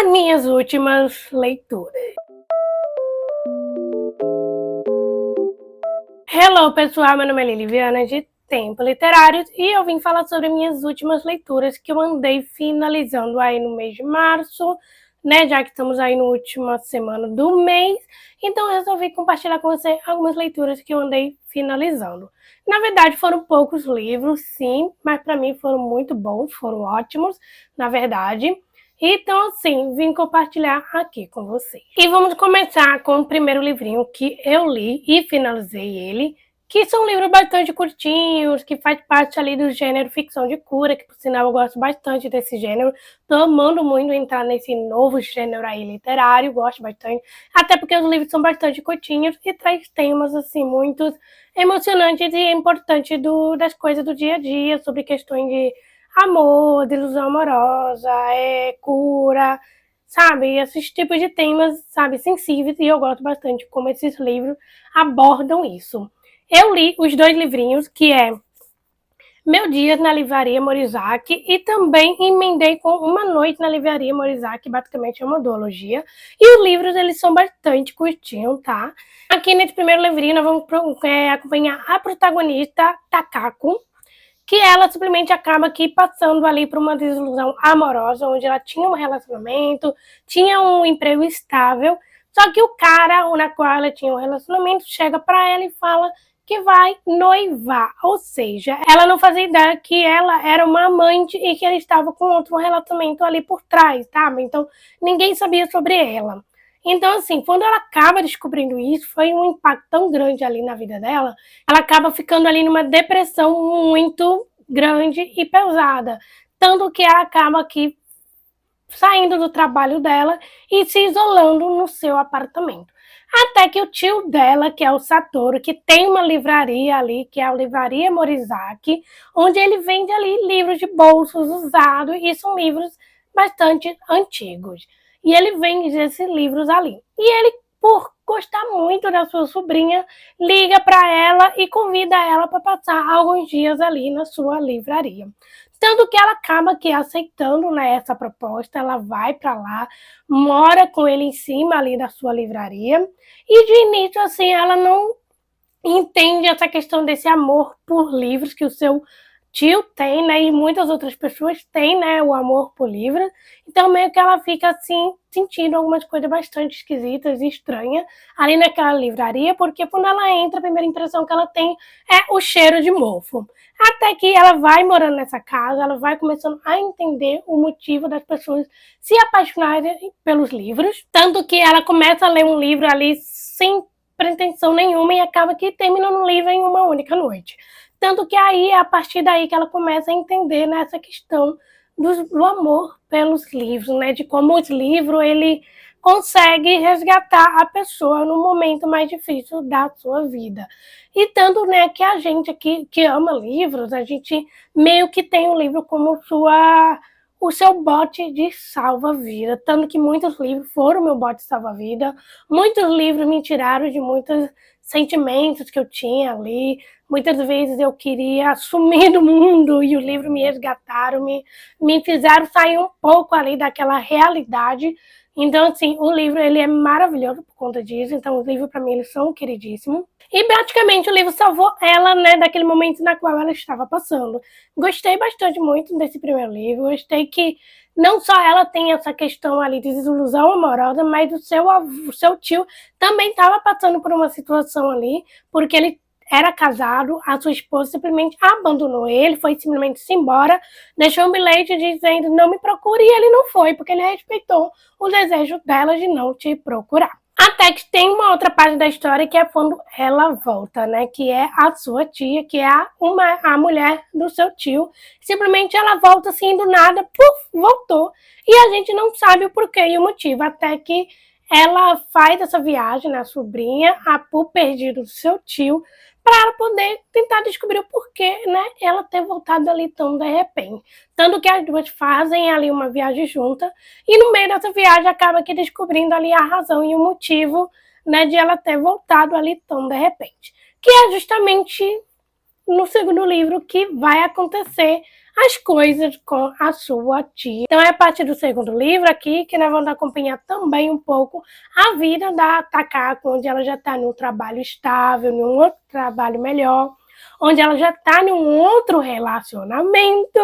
As minhas últimas leituras. Hello, pessoal, meu nome é Liliviana de Tempo Literário e eu vim falar sobre minhas últimas leituras que eu andei finalizando aí no mês de março, né, já que estamos aí na última semana do mês, então eu resolvi compartilhar com você algumas leituras que eu andei finalizando. Na verdade, foram poucos livros, sim, mas para mim foram muito bons, foram ótimos, na verdade. Então, assim, vim compartilhar aqui com vocês. E vamos começar com o primeiro livrinho que eu li e finalizei ele, que são livros bastante curtinhos, que faz parte ali do gênero ficção de cura, que por sinal eu gosto bastante desse gênero. Tô amando muito entrar nesse novo gênero aí literário, gosto bastante, até porque os livros são bastante curtinhos e traz temas, assim, muito emocionantes e importantes das coisas do dia a dia, sobre questões de amor, desilusão amorosa, cura, sabe? Esses tipos de temas, sabe, sensíveis, e eu gosto bastante como esses livros abordam isso. Eu li os dois livrinhos, que é Meu Dia na Livraria Morizaki e também emendei com Uma Noite na Livraria Morizaki, basicamente é uma duologia. E os livros, eles são bastante curtinhos, tá? Aqui nesse primeiro livrinho nós vamos acompanhar a protagonista, Takako, que ela simplesmente acaba aqui passando ali por uma desilusão amorosa, onde ela tinha um relacionamento, tinha um emprego estável, só que o cara na qual ela tinha um relacionamento chega para ela e fala que vai noivar, ou seja, ela não fazia ideia que ela era uma amante e que ele estava com outro relacionamento ali por trás, sabe? Então, ninguém sabia sobre ela. Então, assim, quando ela acaba descobrindo isso, foi um impacto tão grande ali na vida dela, ela acaba ficando ali numa depressão muito grande e pesada. Tanto que ela acaba aqui saindo do trabalho dela e se isolando no seu apartamento. Até que o tio dela, que é o Satoru, que tem uma livraria ali, que é a Livraria Morizaki, onde ele vende ali livros de bolsos usados, e são livros bastante antigos. E ele vende esses livros ali. E ele, por gostar muito da sua sobrinha, liga para ela e convida ela para passar alguns dias ali na sua livraria. Tanto que ela acaba aqui aceitando, né, essa proposta, ela vai para lá, mora com ele em cima ali da sua livraria, e de início, assim, ela não entende essa questão desse amor por livros que o seu tio tem, né, e muitas outras pessoas têm, né, o amor por livros. Então meio que ela fica assim, sentindo algumas coisas bastante esquisitas e estranhas ali naquela livraria, porque quando ela entra, a primeira impressão que ela tem é o cheiro de mofo. Até que ela vai morando nessa casa, ela vai começando a entender o motivo das pessoas se apaixonarem pelos livros, tanto que ela começa a ler um livro ali sem pretensão nenhuma e acaba que terminando o livro em uma única noite. Tanto que aí é a partir daí que ela começa a entender nessa questão do amor pelos livros, né? De como os livros, ele consegue resgatar a pessoa no momento mais difícil da sua vida. E tanto, né, que a gente aqui que ama livros, a gente meio que tem o livro como o seu bote de salva-vida. Tanto que muitos livros foram meu bote de salva-vida, muitos livros me tiraram de muitos sentimentos que eu tinha ali. Muitas vezes eu queria sumir do mundo e o livro me resgataram, me fizeram sair um pouco ali daquela realidade. Então, assim, o livro, ele é maravilhoso por conta disso. Então, os livros, para mim, eles são queridíssimos. E, praticamente, o livro salvou ela, né, daquele momento na qual ela estava passando. Gostei bastante muito desse primeiro livro. Gostei que não só ela tem essa questão ali de desilusão amorosa, mas o seu tio também estava passando por uma situação ali, porque ele era casado, a sua esposa simplesmente abandonou ele, foi simplesmente embora, deixou um bilhete dizendo não me procure, e ele não foi, porque ele respeitou o desejo dela de não te procurar. Até que tem uma outra parte da história que é quando ela volta, né? Que é a sua tia, que é a mulher do seu tio. Simplesmente ela volta assim do nada, puf, voltou. E a gente não sabe o porquê e o motivo, até que ela faz essa viagem, né, sobrinha, pro perdido do seu tio, para ela poder tentar descobrir o porquê, né, ela ter voltado ali tão de repente. Tanto que as duas fazem ali uma viagem junta, e no meio dessa viagem acaba aqui descobrindo ali a razão e o motivo, né, de ela ter voltado ali tão de repente. Que é justamente no segundo livro que vai acontecer as coisas com a sua tia. Então é a partir do segundo livro aqui que nós vamos acompanhar também um pouco a vida da Takako, onde ela já está num trabalho estável, num outro trabalho melhor, onde ela já está num outro relacionamento.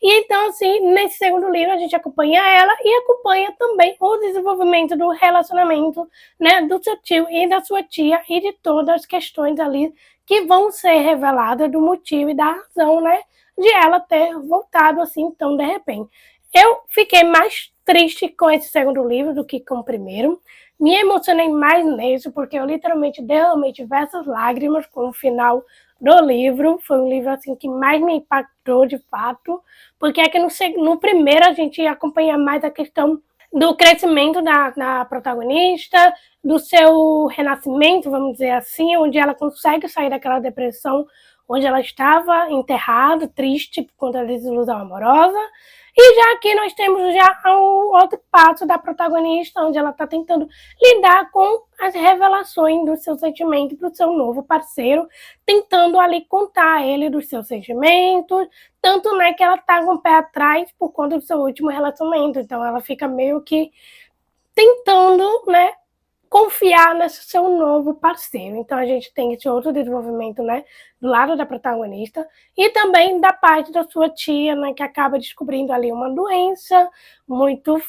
E então, assim, nesse segundo livro a gente acompanha ela e acompanha também o desenvolvimento do relacionamento, né, do seu tio e da sua tia e de todas as questões ali que vão ser reveladas do motivo e da razão, né, de ela ter voltado assim tão de repente. Eu fiquei mais triste com esse segundo livro do que com o primeiro. Me emocionei mais nesse, porque eu literalmente derramei diversas lágrimas com o final do livro. Foi um livro assim que mais me impactou de fato, porque é que no primeiro a gente acompanha mais a questão do crescimento da protagonista, do seu renascimento, vamos dizer assim, onde ela consegue sair daquela depressão onde ela estava enterrada, triste por conta da desilusão amorosa. E já aqui nós temos já o outro passo da protagonista, onde ela está tentando lidar com as revelações do seu sentimento para o seu novo parceiro, tentando ali contar a ele dos seus sentimentos, tanto né, que ela está com o pé atrás por conta do seu último relacionamento. Então ela fica meio que tentando, né, confiar nesse seu novo parceiro. Então a gente tem esse outro desenvolvimento, né, do lado da protagonista e também da parte da sua tia, né, que acaba descobrindo ali uma doença muito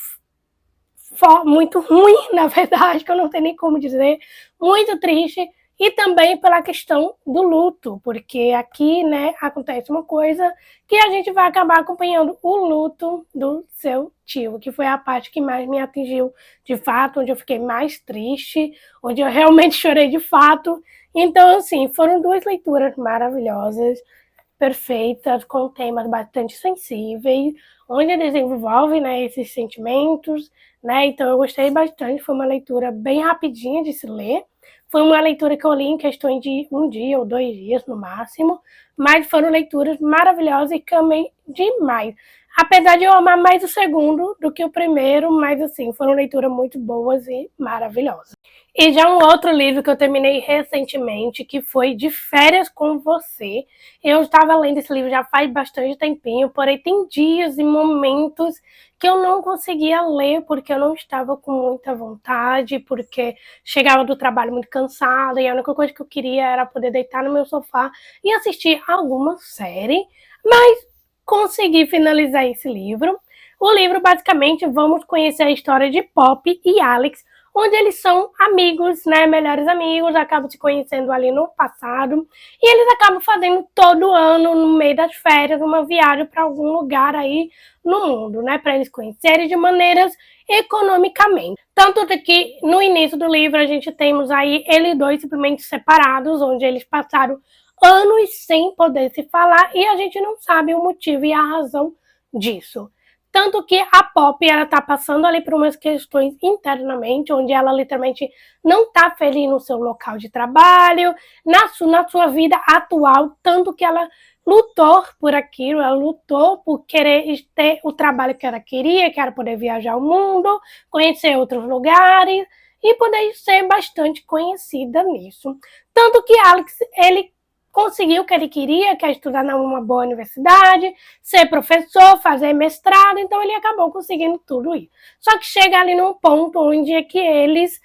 ruim, na verdade, que eu não tenho nem como dizer, muito triste, e também pela questão do luto, porque aqui, né, acontece uma coisa que a gente vai acabar acompanhando o luto do seu tio, que foi a parte que mais me atingiu de fato, onde eu fiquei mais triste, onde eu realmente chorei de fato. Então, assim, foram duas leituras maravilhosas, perfeitas, com temas bastante sensíveis, onde desenvolve, né, esses sentimentos, né? Então eu gostei bastante, foi uma leitura bem rapidinha de se ler. Foi uma leitura que eu li em questões de 1 dia ou 2 dias no máximo, mas foram leituras maravilhosas e que amei demais. Apesar de eu amar mais o segundo do que o primeiro, mas assim, foram leituras muito boas e maravilhosas. E já um outro livro que eu terminei recentemente, que foi De Férias com Você. Eu estava lendo esse livro já faz bastante tempinho, porém tem dias e momentos que eu não conseguia ler porque eu não estava com muita vontade, porque chegava do trabalho muito cansada e a única coisa que eu queria era poder deitar no meu sofá e assistir alguma série, mas consegui finalizar esse livro. O livro, basicamente, vamos conhecer a história de Pop e Alex, onde eles são amigos, né, melhores amigos, acabam se conhecendo ali no passado, e eles acabam fazendo todo ano, no meio das férias, uma viagem para algum lugar aí no mundo, né, para eles conhecerem de maneiras economicamente. Tanto que no início do livro a gente temos aí eles dois simplesmente separados, onde eles passaram anos sem poder se falar e a gente não sabe o motivo e a razão disso. Tanto que a Pop, ela tá passando ali por umas questões internamente, onde ela literalmente não tá feliz no seu local de trabalho, na sua vida atual, tanto que ela lutou por aquilo, ela lutou por querer ter o trabalho que ela queria, que era poder viajar o mundo, conhecer outros lugares e poder ser bastante conhecida nisso. Tanto que Alex, ele conseguiu o que ele queria, que é estudar numa boa universidade, ser professor, fazer mestrado, então ele acabou conseguindo tudo isso. Só que chega ali num ponto onde é que eles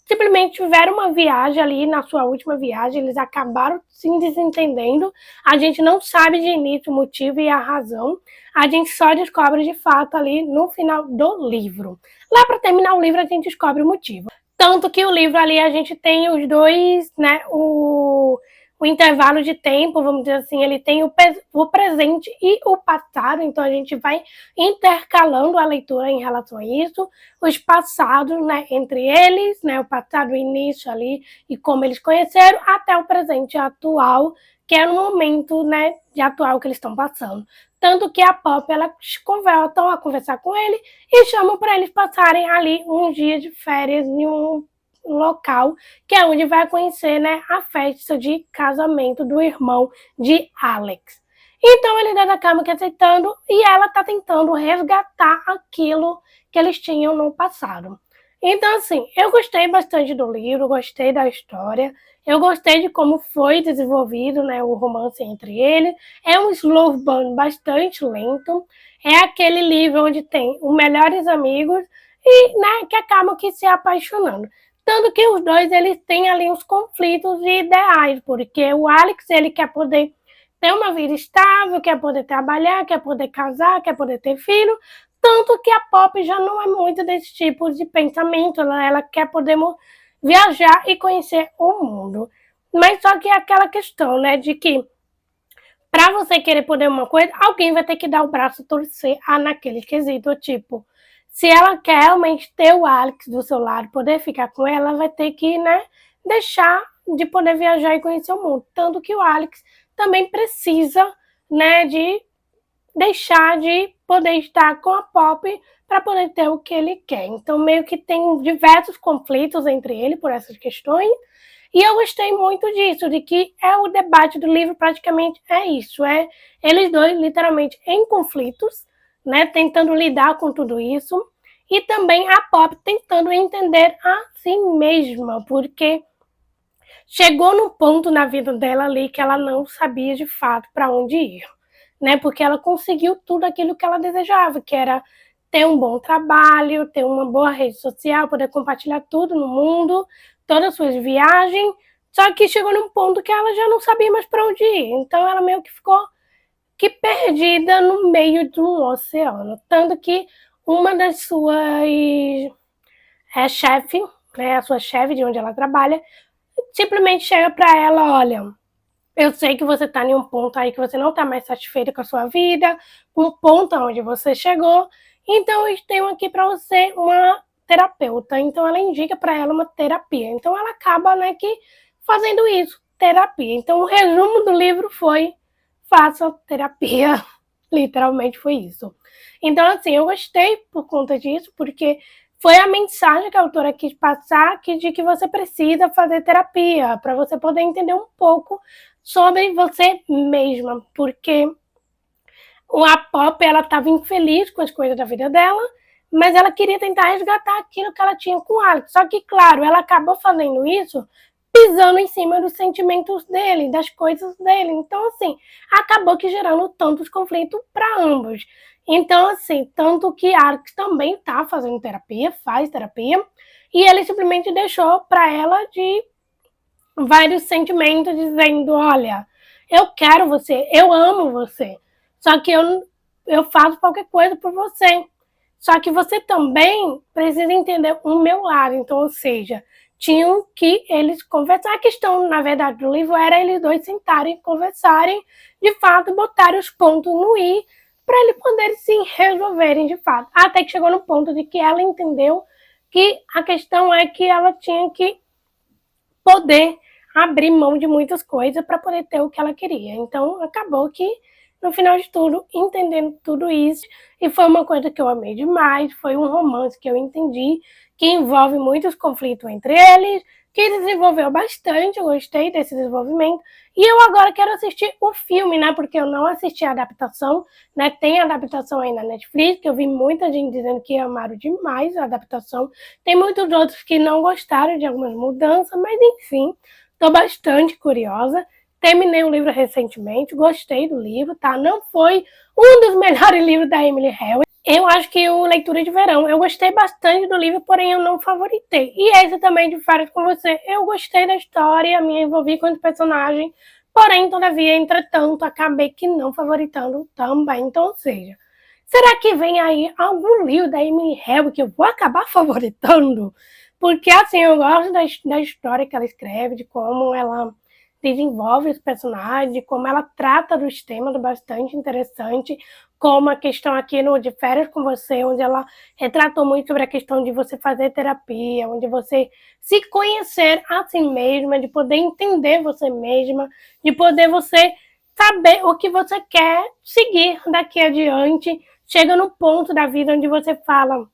simplesmente tiveram uma viagem ali, na sua última viagem, eles acabaram se desentendendo, a gente não sabe de início o motivo e a razão, a gente só descobre de fato ali no final do livro. Lá para terminar o livro a gente descobre o motivo. Tanto que o livro ali a gente tem os dois, né, o intervalo de tempo, vamos dizer assim, ele tem o presente e o passado, então a gente vai intercalando a leitura em relação a isso, os passados, né, entre eles, né, o passado, o início ali e como eles conheceram, até o presente atual, que é no momento, né, de atual que eles estão passando. Tanto que a Pop, ela voltam a conversar com ele e chamam para eles passarem ali uns dias de férias em um local, que é onde vai conhecer, né, a festa de casamento do irmão de Alex. Então ele acaba que aceitando e ela tá tentando resgatar aquilo que eles tinham no passado. Então, assim, eu gostei bastante do livro, gostei da história, eu gostei de como foi desenvolvido, né, o romance entre eles. É um slow burn bastante lento, é aquele livro onde tem os melhores amigos e, né, que acabam que se apaixonando. Tanto que os dois, eles têm ali uns conflitos ideais, porque o Alex, ele quer poder ter uma vida estável, quer poder trabalhar, quer poder casar, quer poder ter filho, tanto que a Pop já não é muito desse tipo de pensamento, ela quer poder viajar e conhecer o mundo. Mas só que é aquela questão, né, de que para você querer poder uma coisa, alguém vai ter que dar o braço a torcer naquele quesito, tipo, se ela quer realmente ter o Alex do seu lado, poder ficar com ela, vai ter que, né, deixar de poder viajar e conhecer o mundo. Tanto que o Alex também precisa, né, de deixar de poder estar com a Pop para poder ter o que ele quer. Então, meio que tem diversos conflitos entre ele por essas questões. E eu gostei muito disso, de que é o debate do livro praticamente é isso, é eles dois literalmente em conflitos, né, tentando lidar com tudo isso, e também a Pop tentando entender a si mesma, porque chegou num ponto na vida dela ali que ela não sabia de fato para onde ir, né? Porque ela conseguiu tudo aquilo que ela desejava, que era ter um bom trabalho, ter uma boa rede social, poder compartilhar tudo no mundo, todas as suas viagens. Só que chegou num ponto que ela já não sabia mais para onde ir. Então ela meio que ficou que perdida no meio de um oceano. Tanto que uma das suas chefe, né, a sua chefe de onde ela trabalha, simplesmente chega para ela, olha, eu sei que você está em um ponto aí que você não está mais satisfeita com a sua vida, um ponto onde você chegou, então eu tenho aqui para você uma terapeuta. Então ela indica para ela uma terapia. Então ela acaba, né, que fazendo isso, terapia. Então o resumo do livro foi faça terapia. Literalmente foi isso. Então, assim, eu gostei por conta disso, porque foi a mensagem que a autora quis passar de que você precisa fazer terapia para você poder entender um pouco sobre você mesma, porque a Pop, ela estava infeliz com as coisas da vida dela, mas ela queria tentar resgatar aquilo que ela tinha com o Alex. Só que, claro, ela acabou fazendo isso pisando em cima dos sentimentos dele, das coisas dele. Então, assim, acabou que gerando tantos conflitos para ambos. Então, assim, tanto que Alex também está fazendo terapia, faz terapia, e ele simplesmente deixou para ela de vários sentimentos, dizendo: olha, eu quero você, eu amo você, só que eu faço qualquer coisa por você. Só que você também precisa entender o meu lado. Então, ou seja, tinham que eles conversar. A questão, na verdade, do livro era eles dois sentarem, conversarem, de fato, botarem os pontos no i para eles poderem se resolverem de fato. Até que chegou no ponto de que ela entendeu que a questão é que ela tinha que poder abrir mão de muitas coisas para poder ter o que ela queria. Então, acabou que, no final de tudo, entendendo tudo isso, e foi uma coisa que eu amei demais, foi um romance que eu entendi, que envolve muitos conflitos entre eles, que desenvolveu bastante, eu gostei desse desenvolvimento, e eu agora quero assistir o filme, né, porque eu não assisti a adaptação, né, tem adaptação aí na Netflix, que eu vi muita gente dizendo que amaram demais a adaptação, tem muitos outros que não gostaram de algumas mudanças, mas enfim, estou bastante curiosa. Terminei o livro recentemente, gostei do livro, tá? Não foi um dos melhores livros da Emily Henry. Eu acho que o Leitura de Verão, eu gostei bastante do livro, porém eu não favoritei. E esse também, de Férias com Você, eu gostei da história, me envolvi com os personagens, porém, todavia, entretanto, acabei que não favoritando também. Então, ou seja, será que vem aí algum livro da Emily Henry que eu vou acabar favoritando? Porque, assim, eu gosto da história que ela escreve, de como ela desenvolve os personagens, de como ela trata dos temas bastante interessante, como a questão aqui no De Férias com Você, onde ela retratou muito sobre a questão de você fazer terapia, onde você se conhecer a si mesma, de poder entender você mesma, de poder você saber o que você quer seguir daqui adiante. Chega no ponto da vida onde você fala: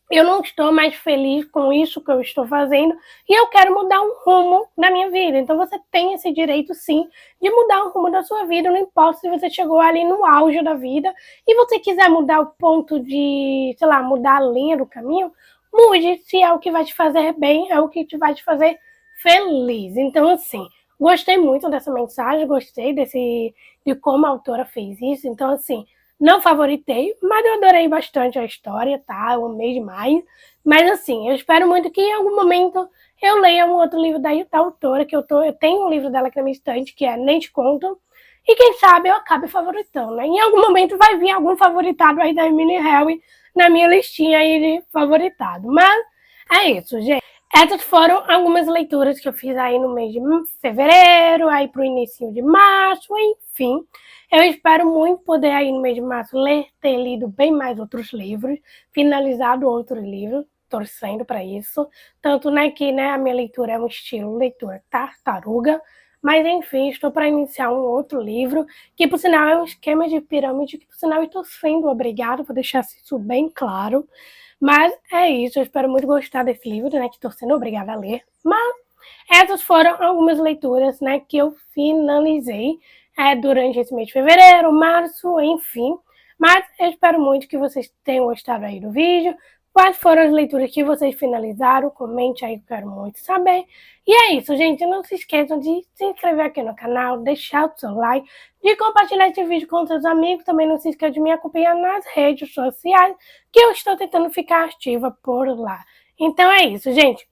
eu não estou mais feliz com isso que eu estou fazendo e eu quero mudar um rumo da minha vida. Então você tem esse direito, sim, de mudar o rumo da sua vida. Não importa se você chegou ali no auge da vida e você quiser mudar o ponto de, sei lá, mudar a linha do caminho, mude, se é o que vai te fazer bem, é o que vai te fazer feliz. Então, assim, gostei muito dessa mensagem, gostei de como a autora fez isso. Então, assim, não favoritei, mas eu adorei bastante a história, tá? Eu amei demais. Mas, assim, eu espero muito que em algum momento eu leia um outro livro da autora, que eu tenho um livro dela aqui na minha estante, que é Nem Te Conto, e quem sabe eu acabe favoritando, né? Em algum momento vai vir algum favoritado aí da Emily Harry na minha listinha aí de favoritado. Mas é isso, gente. Essas foram algumas leituras que eu fiz aí no mês de fevereiro, aí pro início de março, enfim. Eu espero muito poder aí no mês de março ter lido bem mais outros livros, finalizado outros livros, torcendo para isso. Tanto né, que né, a minha leitura é um estilo leitura tartaruga, mas enfim, estou para iniciar um outro livro, que por sinal é um esquema de pirâmide, que por sinal eu estou sendo obrigada, vou deixar isso bem claro. Mas é isso, eu espero muito gostar desse livro, né, que estou sendo obrigada a ler. Mas essas foram algumas leituras, né, que eu finalizei durante esse mês de fevereiro, março, enfim. Mas eu espero muito que vocês tenham gostado aí do vídeo. Quais foram as leituras que vocês finalizaram? Comente aí, eu quero muito saber. E é isso, gente. Não se esqueçam de se inscrever aqui no canal, deixar o seu like, de compartilhar esse vídeo com seus amigos. Também não se esqueça de me acompanhar nas redes sociais, que eu estou tentando ficar ativa por lá. Então é isso, gente.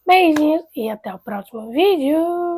Beijinhos e até o próximo vídeo.